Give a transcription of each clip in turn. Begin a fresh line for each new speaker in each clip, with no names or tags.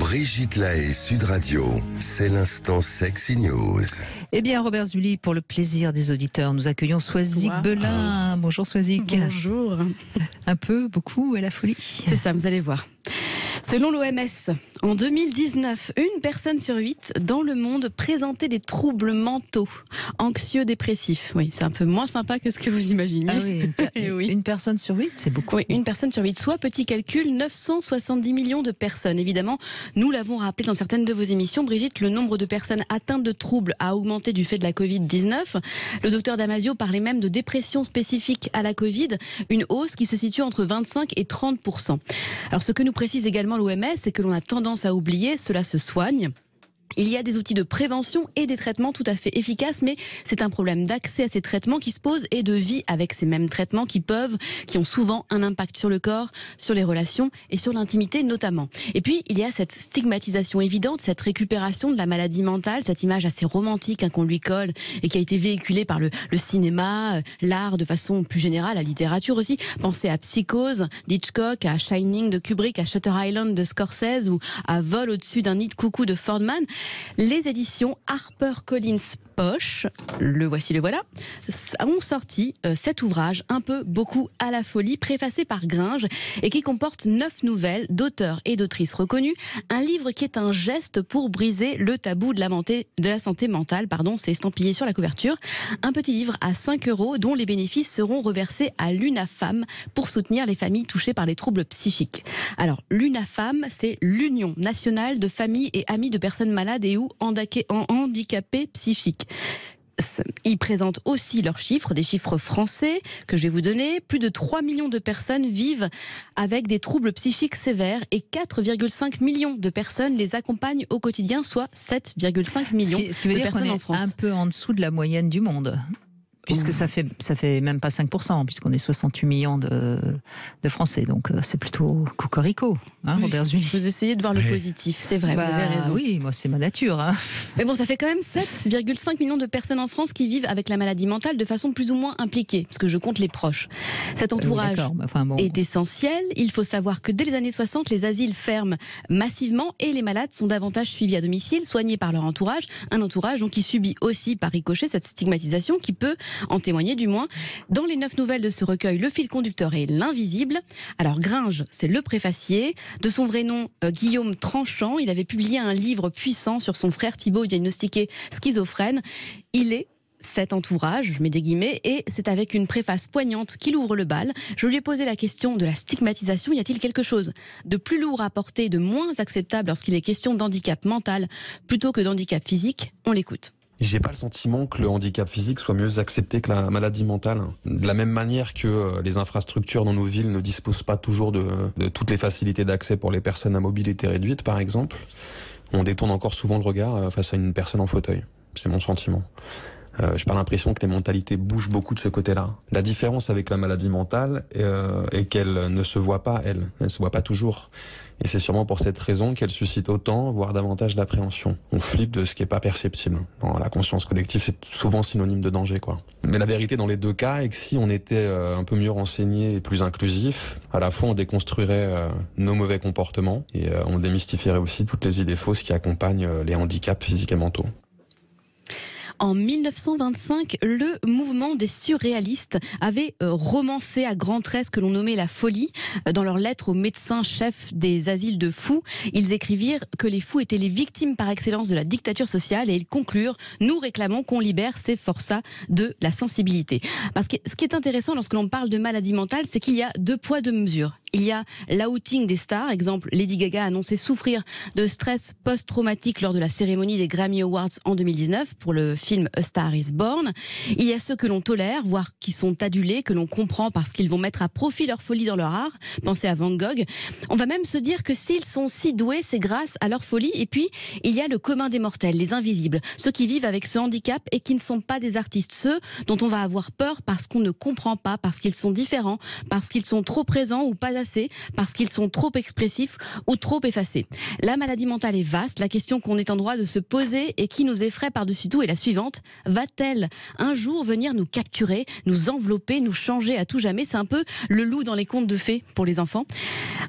Brigitte Lahaie, Sud Radio, c'est l'instant Sexy News.
Eh bien, Robert Zully, pour le plaisir des auditeurs, nous accueillons Swazik Belin. Bonjour Swazik.
Bonjour.
Un peu, beaucoup à la folie.
C'est ça, vous allez voir. Selon l'OMS, en 2019, une personne sur 8 dans le monde présentait des troubles mentaux, anxieux, dépressifs. Oui, c'est un peu moins sympa que ce que vous imaginez.
Ah oui,
Oui.
Une personne sur 8, c'est beaucoup.
Oui, une personne sur 8, soit petit calcul, 970 millions de personnes. Évidemment, nous l'avons rappelé dans certaines de vos émissions, Brigitte, le nombre de personnes atteintes de troubles a augmenté du fait de la Covid-19. Le docteur Damasio parlait même de dépression spécifique à la Covid, une hausse qui se situe entre 25 et 30%. Alors ce que nous précise également l'OMS, c'est que l'on a tendance à oublier, cela se soigne. Il y a des outils de prévention et des traitements tout à fait efficaces, mais c'est un problème d'accès à ces traitements qui se pose et de vie avec ces mêmes traitements qui ont souvent un impact sur le corps, sur les relations et sur l'intimité notamment. Et puis, il y a cette stigmatisation évidente, cette récupération de la maladie mentale, cette image assez romantique qu'on lui colle et qui a été véhiculée par le cinéma, l'art de façon plus générale, la littérature aussi. Pensez à Psychose d'Hitchcock, à Shining de Kubrick, à Shutter Island de Scorsese ou à Vol au-dessus d'un nid de coucou de Fordman. Les éditions HarperCollins Poche, le voilà, ont sorti cet ouvrage un peu beaucoup à la folie, préfacé par Gringe et qui comporte 9 nouvelles d'auteurs et d'autrices reconnus. Un livre qui est un geste pour briser le tabou de la santé mentale, c'est estampillé sur la couverture. Un petit livre à 5 € dont les bénéfices seront reversés à l'UNAFAM pour soutenir les familles touchées par les troubles psychiques. Alors, l'UNAFAM, c'est l'Union nationale de familles et amis de personnes malades et ou handicapées psychiques. Ils présentent aussi leurs chiffres, des chiffres français que je vais vous donner. Plus de 3 millions de personnes vivent avec des troubles psychiques sévères et 4,5 millions de personnes les accompagnent au quotidien, soit 7,5 millions
ce qui veut
de
dire
personnes
qu'on
en
est
France.
Un peu en dessous de la moyenne du monde. Puisque ça fait même pas 5%, puisqu'on est 68 millions de Français. Donc c'est plutôt cocorico,
Oui.
Robert Zully.
Vous essayez de voir le positif, c'est vrai, vous avez raison.
Oui, moi c'est ma nature.
Mais bon, ça fait quand même 7,5 millions de personnes en France qui vivent avec la maladie mentale de façon plus ou moins impliquée, parce que je compte les proches. Cet entourage est essentiel. Il faut savoir que dès les années 60, les asiles ferment massivement et les malades sont davantage suivis à domicile, soignés par leur entourage. Un entourage donc, qui subit aussi par ricochet cette stigmatisation qui peut en témoigner du moins. Dans les 9 nouvelles de ce recueil, le fil conducteur est l'invisible. Alors Gringe, c'est le préfacier. De son vrai nom, Guillaume Tranchant, il avait publié un livre puissant sur son frère Thibaut, diagnostiqué schizophrène. Il est cet entourage, je mets des guillemets, et c'est avec une préface poignante qu'il ouvre le bal. Je lui ai posé la question de la stigmatisation. Y a-t-il quelque chose de plus lourd à porter, de moins acceptable lorsqu'il est question d'handicap mental plutôt que d'handicap physique? On l'écoute.
J'ai pas le sentiment que le handicap physique soit mieux accepté que la maladie mentale. De la même manière que les infrastructures dans nos villes ne disposent pas toujours de toutes les facilités d'accès pour les personnes à mobilité réduite, par exemple, on détourne encore souvent le regard face à une personne en fauteuil. C'est mon sentiment. J'ai pas l'impression que les mentalités bougent beaucoup de ce côté-là. La différence avec la maladie mentale est qu'elle ne se voit pas, elle se voit pas toujours. Et c'est sûrement pour cette raison qu'elle suscite autant, voire davantage d'appréhension. On flippe de ce qui est pas perceptible. Dans la conscience collective, c'est souvent synonyme de danger, quoi. Mais la vérité dans les deux cas est que si on était un peu mieux renseigné et plus inclusif, à la fois on déconstruirait nos mauvais comportements et on démystifierait aussi toutes les idées fausses qui accompagnent les handicaps physiques et mentaux.
En 1925, le mouvement des surréalistes avait romancé à grands traits ce que l'on nommait la folie. Dans leurs lettres aux médecins chefs des asiles de fous, ils écrivirent que les fous étaient les victimes par excellence de la dictature sociale et ils conclurent « Nous réclamons qu'on libère ces forçats de la sensibilité ». Parce que ce qui est intéressant lorsque l'on parle de maladie mentale, c'est qu'il y a 2 poids 2 mesures. Il y a l'outing des stars, exemple Lady Gaga a annoncé souffrir de stress post-traumatique lors de la cérémonie des Grammy Awards en 2019 pour le film A Star is Born. Il y a ceux que l'on tolère, voire qui sont adulés, que l'on comprend parce qu'ils vont mettre à profit leur folie dans leur art. Pensez à Van Gogh. On va même se dire que s'ils sont si doués, c'est grâce à leur folie. Et puis, il y a le commun des mortels, les invisibles, ceux qui vivent avec ce handicap et qui ne sont pas des artistes, ceux dont on va avoir peur parce qu'on ne comprend pas, parce qu'ils sont différents, parce qu'ils sont trop présents ou pas assez, parce qu'ils sont trop expressifs ou trop effacés. La maladie mentale est vaste. La question qu'on est en droit de se poser et qui nous effraie par-dessus tout est la suivante. Va-t-elle un jour venir nous capturer, nous envelopper, nous changer à tout jamais? C'est un peu le loup dans les contes de fées pour les enfants.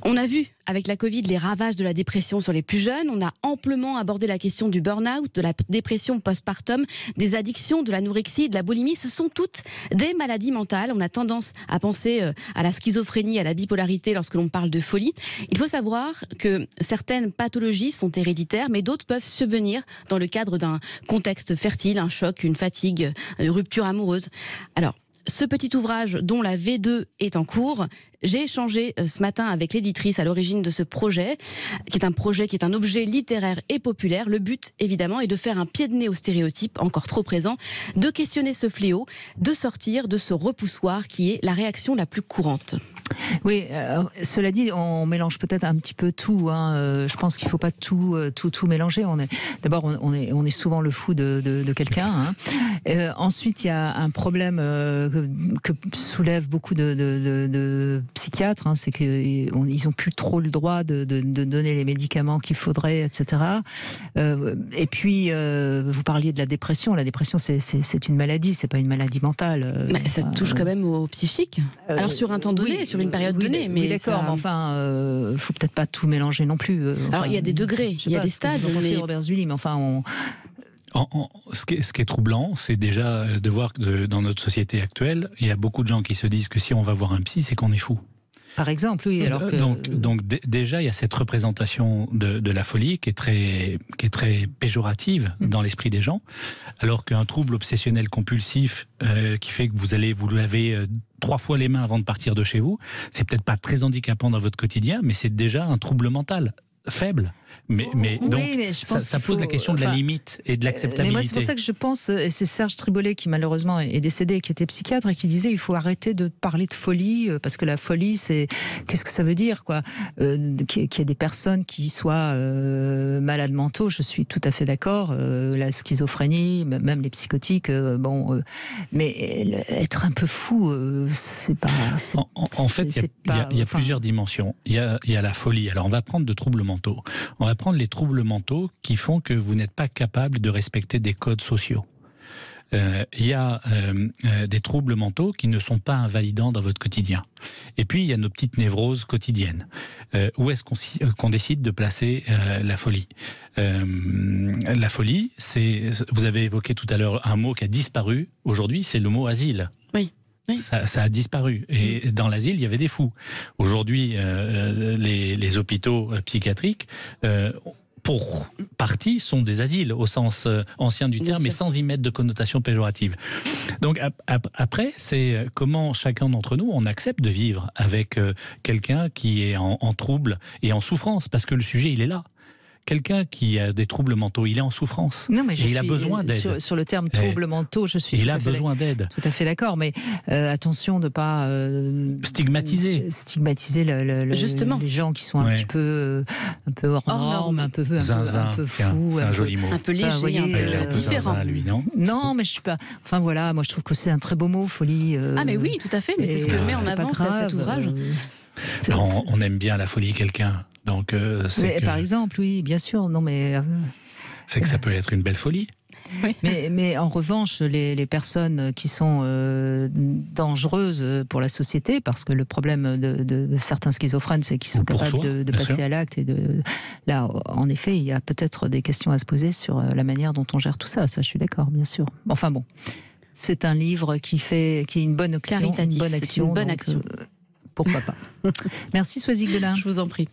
On a vu avec la Covid, les ravages de la dépression sur les plus jeunes. On a amplement abordé la question du burn-out, de la dépression postpartum, des addictions, de l'anorexie, de la boulimie. Ce sont toutes des maladies mentales. On a tendance à penser à la schizophrénie, à la bipolarité lorsque l'on parle de folie. Il faut savoir que certaines pathologies sont héréditaires, mais d'autres peuvent subvenir dans le cadre d'un contexte fertile, un choc, une fatigue, une rupture amoureuse. Alors, ce petit ouvrage dont la V2 est en cours, j'ai échangé ce matin avec l'éditrice à l'origine de ce projet, qui est un objet littéraire et populaire. Le but, évidemment, est de faire un pied de nez aux stéréotypes encore trop présents, de questionner ce fléau, de sortir de ce repoussoir qui est la réaction la plus courante.
Oui, cela dit, on mélange peut-être un petit peu tout. Je pense qu'il ne faut pas tout mélanger. D'abord, on est souvent le fou de quelqu'un. Ensuite, il y a un problème que soulèvent beaucoup de psychiatres, c'est qu'ils n'ont plus trop le droit de donner les médicaments qu'il faudrait, etc. Et puis, vous parliez de la dépression. La dépression, c'est une maladie, c'est pas une maladie mentale.
Mais ça touche quand même au psychique. Alors sur un temps donné, sur une période donnée.
Mais d'accord, mais enfin, faut peut-être pas tout mélanger non plus.
Alors il y a des degrés, il y a des stades.
Mais Robert Zully, mais enfin,
ce qui est troublant, c'est déjà de voir que dans notre société actuelle, il y a beaucoup de gens qui se disent que si on va voir un psy, c'est qu'on est fou.
Par exemple, oui. Alors que...
donc déjà, il y a cette représentation de la folie qui est très péjorative dans l'esprit des gens, alors qu'un trouble obsessionnel compulsif qui fait que vous lavez 3 fois les mains avant de partir de chez vous, c'est peut-être pas très handicapant dans votre quotidien, mais c'est déjà un trouble mental faible. Mais je pense ça pose la question de la limite et de l'acceptabilité.
Mais moi, c'est pour ça que je pense, et c'est Serge Tribolet qui malheureusement est décédé, qui était psychiatre, et qui disait il faut arrêter de parler de folie, parce que la folie, qu'est-ce que ça veut dire, quoi, qu'il y ait des personnes qui soient malades mentaux, je suis tout à fait d'accord, la schizophrénie, même les psychotiques, mais être un peu fou, c'est pas...
En fait, il y a plusieurs dimensions. Il y a la folie. Alors, on va prendre de troubles mentaux. On va prendre les troubles mentaux qui font que vous n'êtes pas capable de respecter des codes sociaux. Il y a des troubles mentaux qui ne sont pas invalidants dans votre quotidien. Et puis, il y a nos petites névroses quotidiennes. Où est-ce qu'on décide de placer la folie ? La folie, vous avez évoqué tout à l'heure un mot qui a disparu aujourd'hui, c'est le mot asile.
Oui. Oui.
Ça a disparu. Et dans l'asile, il y avait des fous. Aujourd'hui, les hôpitaux psychiatriques, pour partie, sont des asiles, au sens ancien du terme, mais sans y mettre de connotation péjorative. Donc après, c'est comment chacun d'entre nous, on accepte de vivre avec quelqu'un qui est en trouble et en souffrance, parce que le sujet, il est là. Quelqu'un qui a des troubles mentaux, il est en souffrance.
Non, mais
il a besoin d'aide.
Sur le terme troubles mentaux, je suis
il a besoin d'aide.
Tout à fait d'accord, mais attention de ne pas stigmatiser
Justement.
les gens qui sont un petit peu hors norme, un peu fous,
c'est un joli mot.
Un peu léger, un peu différent.
Zinzin, lui,
non, mais je suis pas. Enfin voilà, moi je trouve que c'est un très beau mot, folie.
Ah mais oui, tout à fait. Mais c'est ce que met en avant cet ouvrage.
On aime bien la folie quelqu'un. Donc,
par exemple, oui, bien sûr. Non, mais
c'est que ça peut être une belle folie.
Oui.
Mais en revanche, les personnes qui sont dangereuses pour la société, parce que le problème de certains schizophrènes, c'est qu'ils sont capables de passer à l'acte. Là, en effet, il y a peut-être des questions à se poser sur la manière dont on gère tout ça. Ça, je suis d'accord, bien sûr. Enfin bon, c'est un livre qui est une bonne action.
Caritatif, une bonne action.
Pourquoi pas. Merci Soisy Guelin.
Je vous en prie.